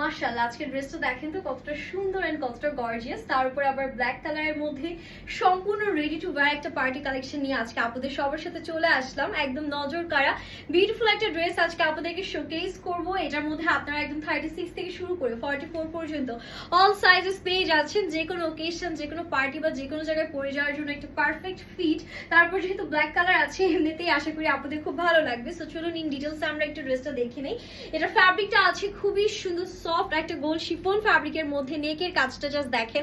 মাশাআল্লাহ, আজকের ড্রেসটা দেখেন তো কতটা সুন্দর এন্ড কতটা গর্জিয়াস। তার উপর আবার ব্ল্যাক কালারের মধ্যে সম্পূর্ণ রেডি টু ওয়্যার একটা পার্টি কালেকশন নিয়ে আজকে আপনাদের সবার সাথে চলে আসলাম। একদম নজর কাড়া বিউটিফুল একটা ড্রেস আজকে আপনাদেরকে শোকেস করব। এটার মধ্যে আপনারা একদম 36 থেকে শুরু করে 44 পর্যন্ত অল সাইজেস পেয়ে যাচ্ছেন। যে কোনো ওকেশন, যে কোনো পার্টি বা যে কোনো জায়গায় পরে যাওয়ার জন্য একটা পারফেক্ট ফিট। তারপর যেহেতু ব্ল্যাক কালার আছে, এমনিতেই আশা করি আপনাদের খুব ভালো লাগবে। সো চলুন ইন ডিটেলসে আমরা একটু ড্রেসটা দেখে নেই। এটা ফ্যাব্রিকটা আছে খুবই সুন্দর সফট একটা গোল শিফন ফ্যাব্রিকের মধ্যে। নেকের কাজটা জাস্ট দেখেন,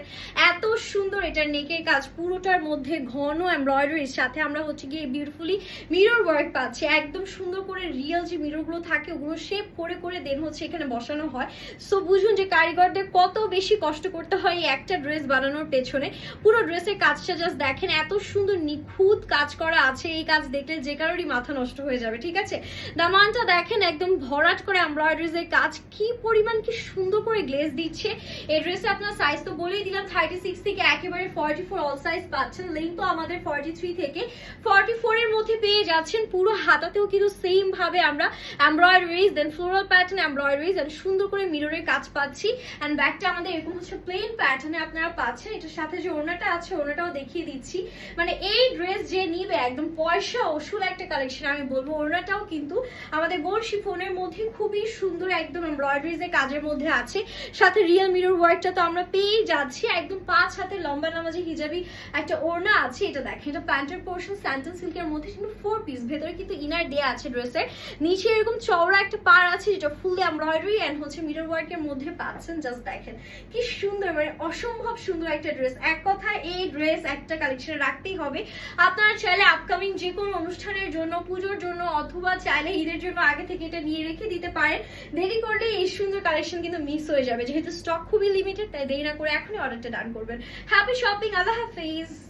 এত সুন্দর এটার নেকের কাজ। পুরোটার মধ্যে ঘন এমব্রয়ডারির সাথে আমরা হচ্ছে গিয়ে বিউটিফুলি মিরর ওয়ার্ক পাচ্ছি। একদম সুন্দর করে রিয়েল যে মিররগুলো থাকে ওগুলো শেপ করে করে দেন হচ্ছে এখানে বসানো হয়। সো বুঝুন যে কারিগরদের কত বেশি কষ্ট করতে হয় এই একটা ড্রেস বানানোর পেছনে। পুরো ড্রেসের কাজটা জাস্ট দেখেন, এত সুন্দর নিখুঁত কাজ করা আছে। এই কাজ দেখলে যে কারোরই মাথা নষ্ট হয়ে যাবে, ঠিক আছে। দামানটা দেখেন, একদম ভরাট করে এমব্রয়ডারিজ এর কাজ, কি পরিমাণ কি সুন্দর করে গ্লেজ দিচ্ছে। এই ড্রেসে আপনার সাইজ তো বলেই দিলাম 36 থেকে একেবারে 44 অল সাইজ পাচ্ছেন। লেন্থ তো আমাদের 43 থেকে 44 এর মধ্যে পেয়ে যাচ্ছেন। পুরো হাতাতেও কিন্তু সেম ভাবে আমরা embroideries, then floral pattern embroideries and সুন্দর করে মিররের কাজ পাচ্ছি। এন্ড ব্যাকটা আমাদের এরকম হচ্ছে প্লেন প্যাটার্নে আপনারা পাচ্ছেন। এটার সাথে যে ওড়নাটা আছে ওড়নাটাও দেখিয়ে দিচ্ছি। মানে এই ড্রেস যে নিবে একদম পয়সা ওসুল একটা কালেকশন আমি বলবো। ওড়নাটাও কিন্তু আমাদের গোল শিফনের মধ্যে খুবই সুন্দর একদম এমব্রয়ডারিজ এর কাজের মধ্যে আছে। সাথে রিয়েল মিরর ওয়ার্কটা তো আমরা পেয়ে যাচ্ছি। একদম 5 হাতে লম্বা নামাজি হিজাবি একটা ওড়না আছে। এটা দেখেন, এটা প্যান্টের পোর্শন স্যান্টন সিল্কের মধ্যে কিন্তু 4 পিস। ভেতরে কিন্তু ইনার দেয়া আছে ড্রেসের। নিচে এরকম চওড়া একটা পার আছে যেটা ফুললি এমব্রয়ডারি এন্ড হচ্ছে মিরর ওয়ার্কের মধ্যে পাচ্ছেন। জাস্ট দেখেন কি সুন্দর, মানে অসম্ভব সুন্দর একটা ড্রেস। এক কথায় এই ড্রেস একটা কালেকশনে রাখতেই হবে। আপনারা চাইলে আপকামিং যে কোনো অনুষ্ঠানের জন্য, পুজোর জন্য, অথবা চাইলে ঈদের জন্য আগে থেকে এটা নিয়ে রেখে দিতে পারেন। দেরি করলে এই সুন্দর কালেকশন কিন্তু মিস হয়ে যাবে। যেহেতু স্টক খুবই লিমিটেড, তাই দেরি না করে এখনই অর্ডারটা ডান করবেন। হ্যাপি শপিং, আল্লাহ হাফেজ।